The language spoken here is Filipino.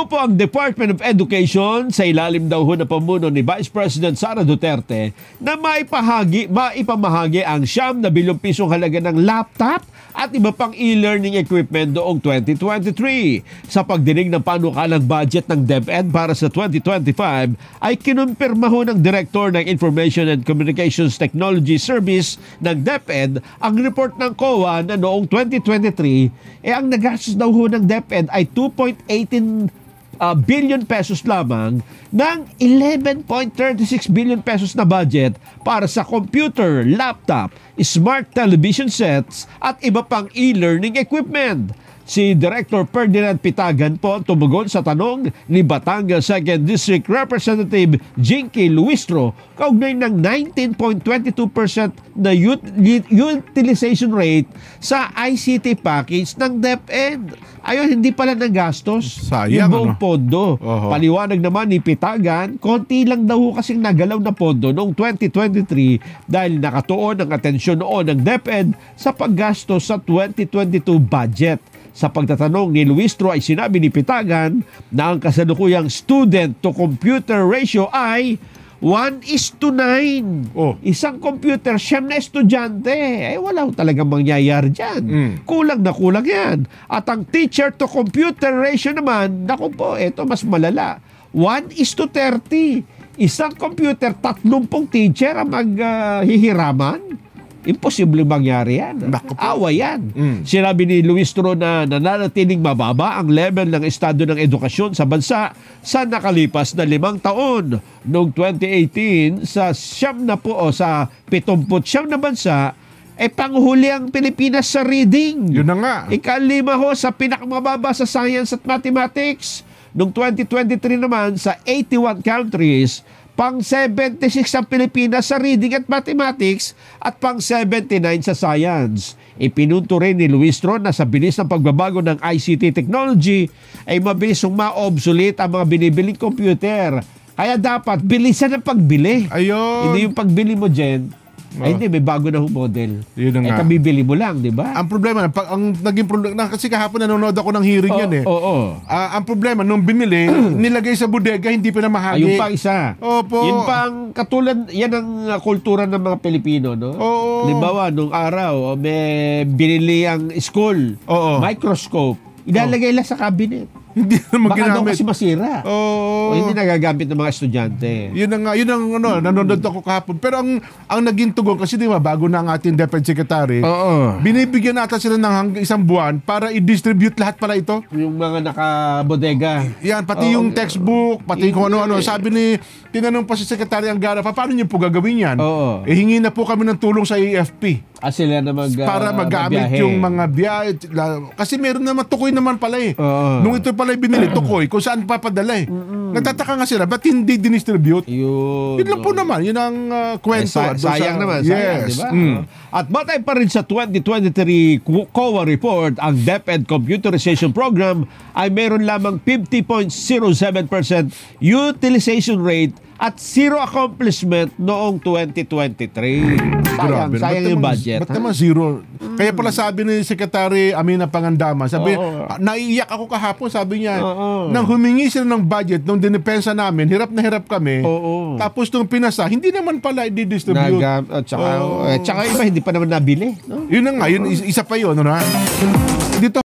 Nagtanggaw po ang Department of Education sa ilalim daw ho na pamuno ni Vice President Sara Duterte na maipamahagi ang 9 bilyong pisong halaga ng laptop at iba pang e-learning equipment noong 2023. Sa pagdinig ng panukalang budget ng DepEd para sa 2025 ay kinumpirma ho ng Director ng Information and Communications Technology Service ng DepEd ang report ng COA na noong 2023 ang nagastos daw ho ng DepEd ay 2.18 billion pesos lamang ng 11.36 billion pesos na budget para sa computer, laptop, smart television sets at iba pang e-learning equipment. Si Director Ferdinand Pitagan po tumugon sa tanong ni Batangas 2nd District Representative Jinky Luistro kaugnay ng 19.22% na utilization rate sa ICT package ng DepEd. Ayun, hindi pala nagastos yung buong pondo. Paliwanag naman ni Pitagan, konti lang daw kasing nagalaw na pondo noong 2023 dahil nakatuon ang atensyon noon ng DepEd sa paggastos sa 2022 budget. Sa pagtatanong ni Luistro ay sinabi ni Pitagan na ang kasalukuyang student-to-computer ratio ay 1:9. Isang computer, 9 na estudyante. Wala talagang mangyayari dyan. Kulang na kulang yan. At ang teacher-to-computer ratio naman, naku po, ito mas malala. 1:30. Isang computer, 30 teacher ang maghihiraman. Imposible mangyari yan. Awa yan. Sinabi ni Luistro na nananatiling mababa ang level ng estado ng edukasyon sa bansa sa nakalipas na 5 taon. Noong 2018, sa 79 na bansa, panghuli ang Pilipinas sa reading. Yun na nga. Ika-5 ho sa pinakamababa sa science at mathematics. Noong 2023 naman, sa 81 countries, pang-76 ang Pilipinas sa reading at mathematics at pang-79 sa science. Ipinunto rin ni Luistro na sa bilis ng pagbabago ng ICT technology ay mabilis ma-obsolete ang mga binibiling computer. Kaya dapat bilisan ang pagbili. Ayun. Hindi yung pagbili mo, Jen. Hindi, may bago na model. Yun na nga. Kabibili mo lang, di ba? Ang problema, ang naging problema, kasi kahapon nanonood ako ng hearing yan eh. Ang problema, nung binili, nilagay sa bodega, hindi pinamahagi. Ayun pa isa. Opo. Yun pa ang katulad, yan ang kultura ng mga Pilipino, no? Oo. Halimbawa, nung araw, may binili ang school, microscope, ilalagay lang sa cabinet. Hindi naman baka ginamit. daw kasi masira. O hindi nagagamit ng mga estudyante. Yun ang nanonood ako kahapon. Pero ang naging tugon, kasi di ba, bago na ang ating DepEd Secretary, binibigyan natin sila ng hanggang 1 buwan para i-distribute lahat pala ito. Yung mga naka-bodega. Yan, pati yung textbook, pati kung ano-ano. Sabi ni, tinanong pa si Secretary Angara, paano niyo po gagawin yan? Hingi na po kami ng tulong sa AFP. Sila na para magamit yung mga biyahe. Kasi meron naman, tukoy naman pala eh. Nung ito pala binili, tukoy, kung saan papadala eh. Nagtataka nga sila, ba't hindi dinistribute? Yun lang po naman, yun ang kwento. Sayang naman, sayang, di ba? At batay pa rin sa 2023 COA report, ang DepEd Computerization Program ay meron lamang 50.07% utilization rate at 0 accomplishment noong 2023. Sayang yung budget. Ba't naman 0? Kaya pala sabi ni Secretary Amina Pangandaman, sabi, naiiyak ako kahapon, sabi niya, nang humingi sila ng budget, nung dinipensa namin, hirap na hirap kami, tapos nung pinasa, hindi naman pala i-distribute. Tsaka iba, hindi pa naman nabili. No? Yun na nga, isa pa yun. Dito